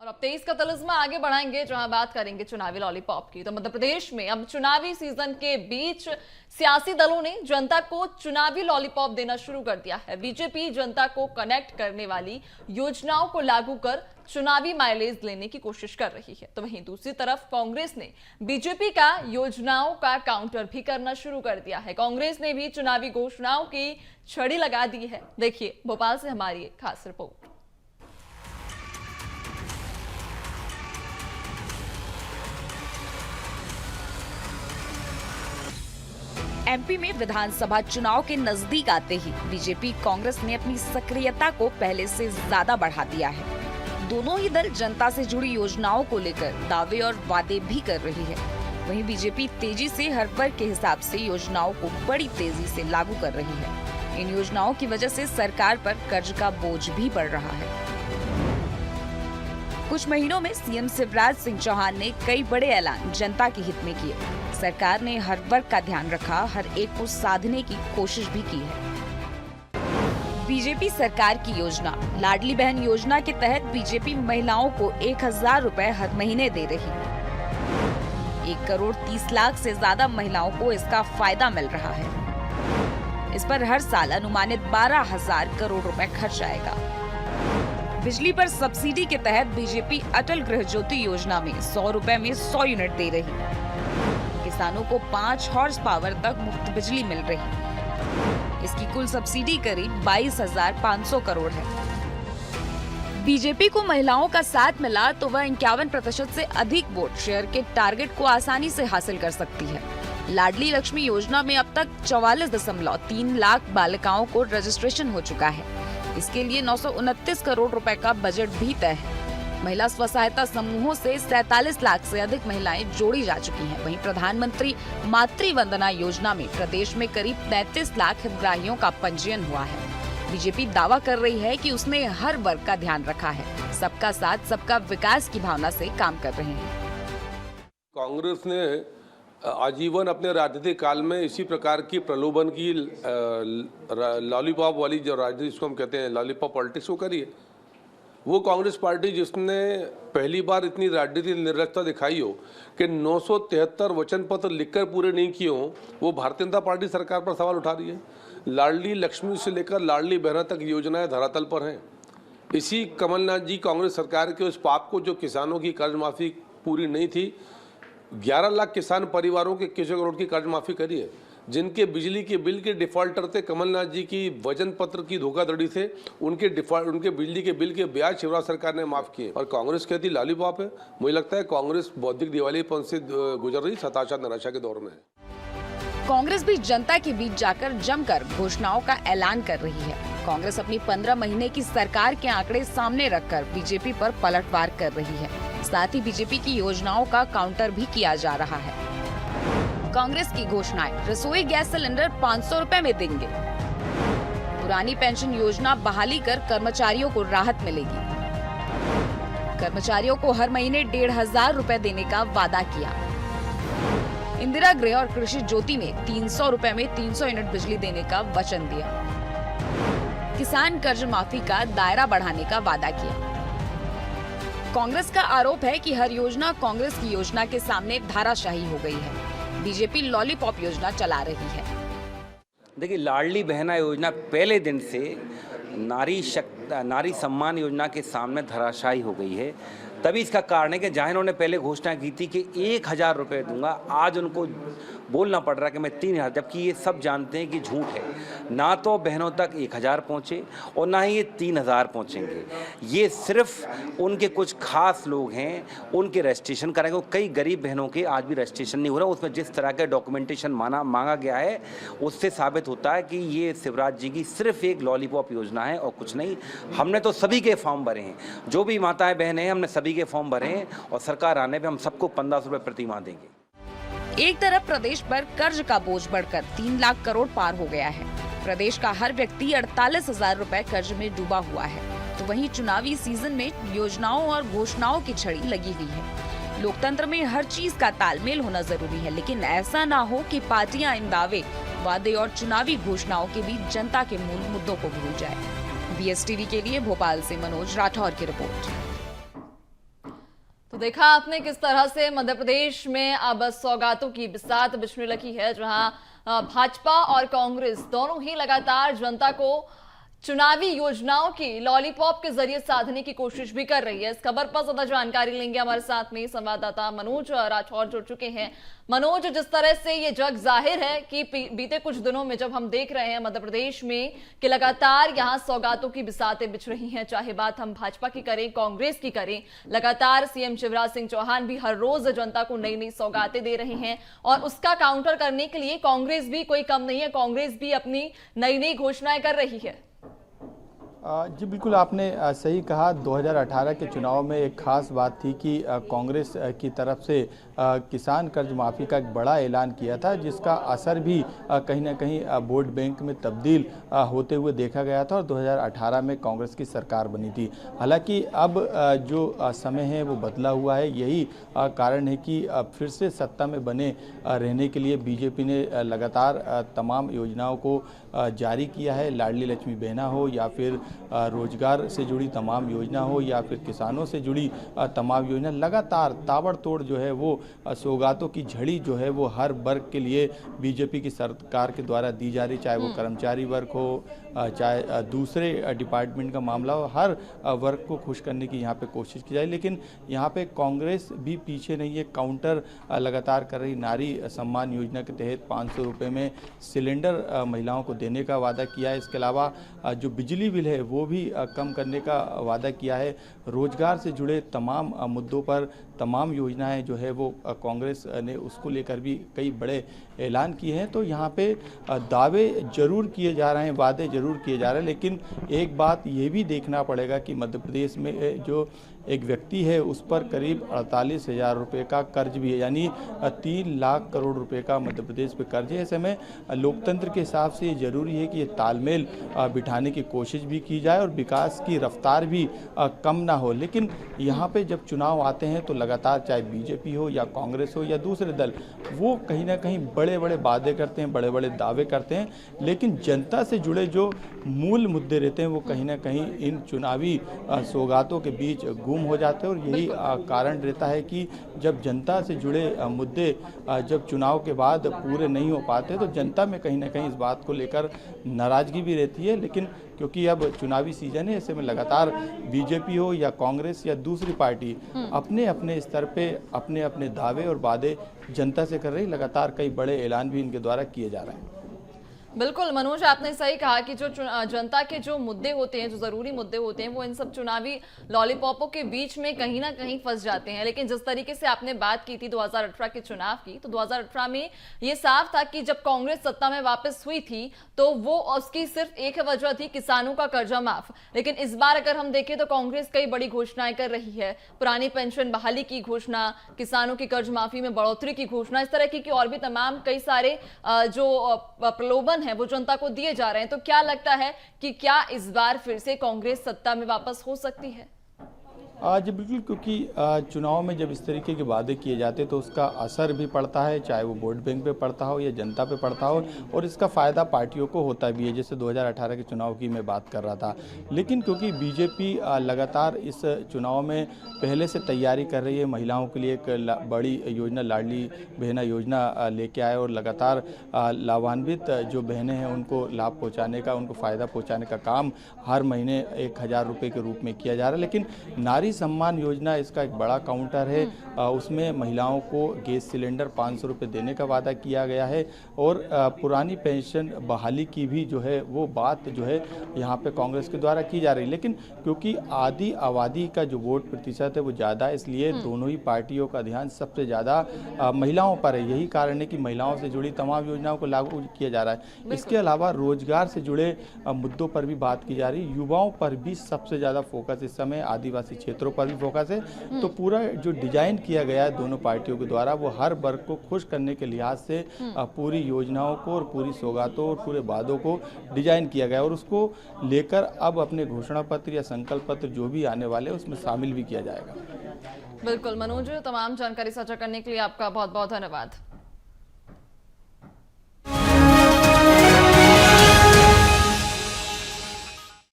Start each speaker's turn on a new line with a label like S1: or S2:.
S1: और अब 23 का तलिस्मा आगे बढ़ाएंगे, जहां बात करेंगे चुनावी लॉलीपॉप की। तो मध्य प्रदेश में अब चुनावी सीजन के बीच सियासी दलों ने जनता को चुनावी लॉलीपॉप देना शुरू कर दिया है। बीजेपी जनता को कनेक्ट करने वाली योजनाओं को लागू कर चुनावी माइलेज लेने की कोशिश कर रही है, तो वहीं दूसरी तरफ कांग्रेस ने बीजेपी का योजनाओं का काउंटर भी करना शुरू कर दिया है। कांग्रेस ने भी चुनावी घोषणाओं की छड़ी लगा दी है। देखिए भोपाल से हमारी एक खास रिपोर्ट।
S2: एमपी में विधानसभा चुनाव के नजदीक आते ही बीजेपी कांग्रेस ने अपनी सक्रियता को पहले से ज्यादा बढ़ा दिया है। दोनों ही दल जनता से जुड़ी योजनाओं को लेकर दावे और वादे भी कर रही है। वहीं बीजेपी तेजी से हर वर्ग के हिसाब से योजनाओं को बड़ी तेजी से लागू कर रही है। इन योजनाओं की वजह से सरकार पर कर्ज का बोझ भी बढ़ रहा है। कुछ महीनों में सीएम शिवराज सिंह चौहान ने कई बड़े ऐलान जनता के हित में किए। सरकार ने हर वर्ग का ध्यान रखा, हर एक को साधने की कोशिश भी की है। बीजेपी सरकार की योजना लाडली बहन योजना के तहत बीजेपी महिलाओं को 1000 रुपए हर महीने दे रही है। 1 करोड़ 30 लाख से ज्यादा महिलाओं को इसका फायदा मिल रहा है। इस पर हर साल अनुमानित 12,000 करोड़ रुपए खर्च आएगा। बिजली पर सब्सिडी के तहत बीजेपी अटल गृह ज्योति योजना में 100 रुपए में 100 यूनिट दे रही है। किसानों को 5 हॉर्स पावर तक मुफ्त बिजली मिल रही। इसकी कुल सब्सिडी करीब 22,500 करोड़ है। बीजेपी को महिलाओं का साथ मिला तो वह 51% से अधिक वोट शेयर के टारगेट को आसानी से हासिल कर सकती है। लाडली लक्ष्मी योजना में अब तक 44.3 लाख बालिकाओं को रजिस्ट्रेशन हो चुका है। इसके लिए 929 करोड़ रुपए का बजट भी तय है। महिला स्व सहायता समूहों से 47 लाख से अधिक महिलाएं जोड़ी जा चुकी हैं। वहीं प्रधानमंत्री मातृ वंदना योजना में प्रदेश में करीब 33 लाख हितग्राहियों का पंजीयन हुआ है। बीजेपी दावा कर रही है कि उसने हर वर्ग का ध्यान रखा है, सबका साथ सबका विकास की भावना से काम कर रहे हैं।
S3: कांग्रेस ने आजीवन अपने राजनीतिक काल में इसी प्रकार की प्रलोभन की लॉलीपॉप वाली जो राजनीति, जिसको हम कहते हैं लॉलीपॉप पॉलिटिक्स, वो करी है। वो कांग्रेस पार्टी जिसने पहली बार इतनी राजनीतिक निर्लजता दिखाई हो कि 973 वचन पत्र लिखकर पूरे नहीं किए हों, वो भारतीय जनता पार्टी सरकार पर सवाल उठा रही है। लाडली लक्ष्मी से लेकर लाडली बहना तक योजनाएं धरातल पर हैं। इसी कमलनाथ जी कांग्रेस सरकार के उस पाप को, जो किसानों की कर्ज माफी पूरी नहीं थी, 11 लाख किसान परिवारों के 21 करोड़ की कर्ज माफी करी है। जिनके बिजली के बिल के डिफॉल्टर थे कमलनाथ जी की वजन पत्र की धोखाधड़ी से, उनके बिजली के बिल के ब्याज शिवराज सरकार ने माफ किए। और कांग्रेस कहती लॉलीपॉप है। मुझे लगता है कांग्रेस बौद्धिक दिवालियापन से गुजर रही, हताशा निराशा के दौर में है।
S2: कांग्रेस भी जनता के बीच जाकर जमकर घोषणाओं का ऐलान कर रही है। कांग्रेस अपनी 15 महीने की सरकार के आंकड़े सामने रखकर बीजेपी पर पलटवार कर रही है। साथ ही बीजेपी की योजनाओं का काउंटर भी किया जा रहा है। कांग्रेस की घोषणाएं, रसोई गैस सिलेंडर 500 रुपए में देंगे। पुरानी पेंशन योजना बहाली कर कर्मचारियों को राहत मिलेगी। कर्मचारियों को हर महीने 1,500 रुपए देने का वादा किया। इंदिरा गृह और कृषि ज्योति में 300 रुपए में 300 यूनिट बिजली देने का वचन दिया। किसान कर्ज माफी का दायरा बढ़ाने का वादा किया। कांग्रेस का आरोप है कि हर योजना कांग्रेस की योजना के सामने धाराशाही हो गई है। बीजेपी लॉलीपॉप योजना चला रही है।
S4: देखिए, लाडली बहना योजना पहले दिन से नारी सम्मान योजना के सामने धराशायी हो गई है। तभी इसका कारण है कि जहाँ इन्होंने पहले घोषणा की थी कि 1000 रुपये दूंगा, आज उनको बोलना पड़ रहा है कि मैं 3000, जबकि ये सब जानते हैं कि झूठ है। ना तो बहनों तक 1000 पहुँचे और ना ही ये 3000 पहुँचेंगे। ये सिर्फ उनके कुछ खास लोग हैं, उनके रजिस्ट्रेशन कराएंगे। कई गरीब बहनों के आज भी रजिस्ट्रेशन नहीं हो रहा। उसमें जिस तरह के डॉक्यूमेंटेशन मांगा गया है, उससे साबित होता है कि ये शिवराज जी की सिर्फ एक लॉलीपॉप योजना है और कुछ नहीं। हमने तो सभी के फॉर्म भरे हैं, जो भी माताएं बहनें हैं, हमने सभी के फॉर्म भरे हैं और सरकार आने पे हम सबको 1500 रुपए प्रति माह देंगे।
S2: एक तरफ प्रदेश पर कर्ज का बोझ बढ़कर 3 लाख करोड़ पार हो गया है। प्रदेश का हर व्यक्ति 48,000 रुपए कर्ज में डूबा हुआ है, तो वहीं चुनावी सीजन में योजनाओं और घोषणाओं की छड़ी लगी हुई है। लोकतंत्र में हर चीज का तालमेल होना जरूरी है, लेकिन ऐसा ना हो कि पार्टियां इन दावे, वादे और चुनावी घोषणाओं के बीच जनता के मूल मुद्दों को भूल जाए। BSTV के लिए भोपाल से मनोज राठौर की रिपोर्ट।
S1: तो देखा आपने किस तरह से मध्य प्रदेश में अब सौगातों की बिसात बिछने लगी है, जहां भाजपा और कांग्रेस दोनों ही लगातार जनता को चुनावी योजनाओं की लॉलीपॉप के जरिए साधने की कोशिश भी कर रही है। इस खबर पर ज्यादा जानकारी लेंगे, हमारे साथ में संवाददाता मनोज राठौर जुड़ चुके हैं। मनोज, जिस तरह से ये जग जाहिर है कि बीते कुछ दिनों में जब हम देख रहे हैं मध्य प्रदेश में कि लगातार यहाँ सौगातों की बिसातें बिछ रही हैं, चाहे बात हम भाजपा की करें कांग्रेस की करें, लगातार सीएम शिवराज सिंह चौहान भी हर रोज जनता को नई नई सौगातें दे रहे हैं और उसका काउंटर करने के लिए कांग्रेस भी कोई कम नहीं है, कांग्रेस भी अपनी नई नई घोषणाएं कर रही है।
S5: जी बिल्कुल, आपने सही कहा। 2018 के चुनाव में एक खास बात थी कि कांग्रेस की तरफ से किसान कर्ज माफ़ी का एक बड़ा ऐलान किया था, जिसका असर भी कहीं ना कहीं वोट बैंक में तब्दील होते हुए देखा गया था और 2018 में कांग्रेस की सरकार बनी थी। हालांकि अब जो समय है वो बदला हुआ है। यही कारण है कि फिर से सत्ता में बने रहने के लिए बीजेपी ने लगातार तमाम योजनाओं को जारी किया है। लाडली लक्ष्मी बहना हो या फिर रोजगार से जुड़ी तमाम योजना हो या फिर किसानों से जुड़ी तमाम योजना, लगातार ताबड़तोड़ जो है वो सौगातों की झड़ी जो है वो हर वर्ग के लिए बीजेपी की सरकार के द्वारा दी जा रही, चाहे वो कर्मचारी वर्ग हो, चाहे दूसरे डिपार्टमेंट का मामला हो, हर वर्ग को खुश करने की यहाँ पे कोशिश की जाए। लेकिन यहाँ पे कांग्रेस भी पीछे नहीं है, काउंटर लगातार कर रही। नारी सम्मान योजना के तहत 500 रुपये में सिलेंडर महिलाओं को देने का वादा किया है। इसके अलावा जो बिजली बिल है वो भी कम करने का वादा किया है। रोजगार से जुड़े तमाम मुद्दों पर तमाम योजनाएं जो है वो कांग्रेस ने उसको लेकर भी कई बड़े ऐलान किए हैं। तो यहाँ पे दावे जरूर किए जा रहे हैं, वादे जरूर किए जा रहे हैं, लेकिन एक बात ये भी देखना पड़ेगा कि मध्य प्रदेश में जो एक व्यक्ति है उस पर करीब 48,000 रुपये का कर्ज भी है, यानी 3 लाख करोड़ रुपए का मध्य प्रदेश पे कर्ज है। ऐसे में लोकतंत्र के हिसाब से ये जरूरी है कि ये तालमेल बिठाने की कोशिश भी की जाए और विकास की रफ्तार भी कम ना हो। लेकिन यहाँ पे जब चुनाव आते हैं तो लगातार चाहे बीजेपी हो या कांग्रेस हो या दूसरे दल, वो कहीं ना कहीं बड़े बड़े वादे करते हैं, बड़े बड़े दावे करते हैं, लेकिन जनता से जुड़े जो मूल मुद्दे रहते हैं वो कहीं ना कहीं इन चुनावी सौगातों के बीच गुम हो जाते हैं। और यही कारण रहता है कि जब जनता से जुड़े मुद्दे जब चुनाव के बाद पूरे नहीं हो पाते तो जनता में कहीं ना कहीं इस बात को लेकर नाराजगी भी रहती है। लेकिन क्योंकि अब चुनावी सीजन है, ऐसे में लगातार बीजेपी हो या कांग्रेस या दूसरी पार्टी अपने अपने स्तर पे अपने अपने दावे और वादे जनता से कर रही। लगातार कई बड़े ऐलान भी इनके द्वारा किए जा रहे हैं।
S1: बिल्कुल मनोज, आपने सही कहा कि जो जनता के जो मुद्दे होते हैं, जो जरूरी मुद्दे होते हैं, वो इन सब चुनावी लॉलीपॉपों के बीच में कहीं ना कहीं फंस जाते हैं। लेकिन जिस तरीके से आपने बात की थी 2018 के चुनाव की, तो 2018 में ये साफ था कि जब कांग्रेस सत्ता में वापस हुई थी तो वो उसकी सिर्फ एक वजह थी, किसानों का कर्जा माफ। लेकिन इस बार अगर हम देखें तो कांग्रेस कई बड़ी घोषणाएं कर रही है, पुरानी पेंशन बहाली की घोषणा, किसानों की कर्ज माफी में बढ़ोतरी की घोषणा, इस तरह की और भी तमाम कई सारे जो प्रलोभन है वो जनता को दिए जा रहे हैं। तो क्या लगता है कि क्या इस बार फिर से कांग्रेस सत्ता में वापस हो सकती है?
S5: जी बिल्कुल, क्योंकि चुनाव में जब इस तरीके के वादे किए जाते तो उसका असर भी पड़ता है, चाहे वो वोट बैंक पे पड़ता हो या जनता पे पड़ता हो, और इसका फ़ायदा पार्टियों को होता भी है। जैसे 2018 के चुनाव की मैं बात कर रहा था। लेकिन क्योंकि बीजेपी लगातार इस चुनाव में पहले से तैयारी कर रही है, महिलाओं के लिए एक बड़ी योजना लाडली बहना योजना लेके आए और लगातार लाभान्वित जो बहनें हैं उनको लाभ पहुँचाने का, उनको फ़ायदा पहुँचाने का काम हर महीने 1,000 रुपये के रूप में किया जा रहा है। लेकिन नारी सम्मान योजना इसका एक बड़ा काउंटर है। उसमें महिलाओं को गैस सिलेंडर 500 रुपये देने का वादा किया गया है और पुरानी पेंशन बहाली की भी जो है वो बात जो है यहाँ पे कांग्रेस के द्वारा की जा रही है। लेकिन क्योंकि आधी आबादी का जो वोट प्रतिशत है वो ज़्यादा है, इसलिए दोनों ही पार्टियों का ध्यान सबसे ज़्यादा महिलाओं पर है। यही कारण है कि महिलाओं से जुड़ी तमाम योजनाओं को लागू किया जा रहा है। इसके अलावा रोजगार से जुड़े मुद्दों पर भी बात की जा रही है। युवाओं पर भी सबसे ज़्यादा फोकस इस समय, आदिवासी क्षेत्रों पर भी फोकस है। तो पूरा जो डिजाइन किया गया है दोनों पार्टियों के द्वारा वो हर वर्ग को खुश करने के लिहाज से पूरी योजनाओं को और पूरी सौगातों और पूरे वादों को डिजाइन किया गया और उसको लेकर अब अपने घोषणा पत्र या संकल्प पत्र जो भी आने वाले हैं उसमें शामिल भी किया जाएगा।
S1: बिल्कुल मनोज, तमाम जानकारी साझा करने के लिए आपका बहुत बहुत धन्यवाद।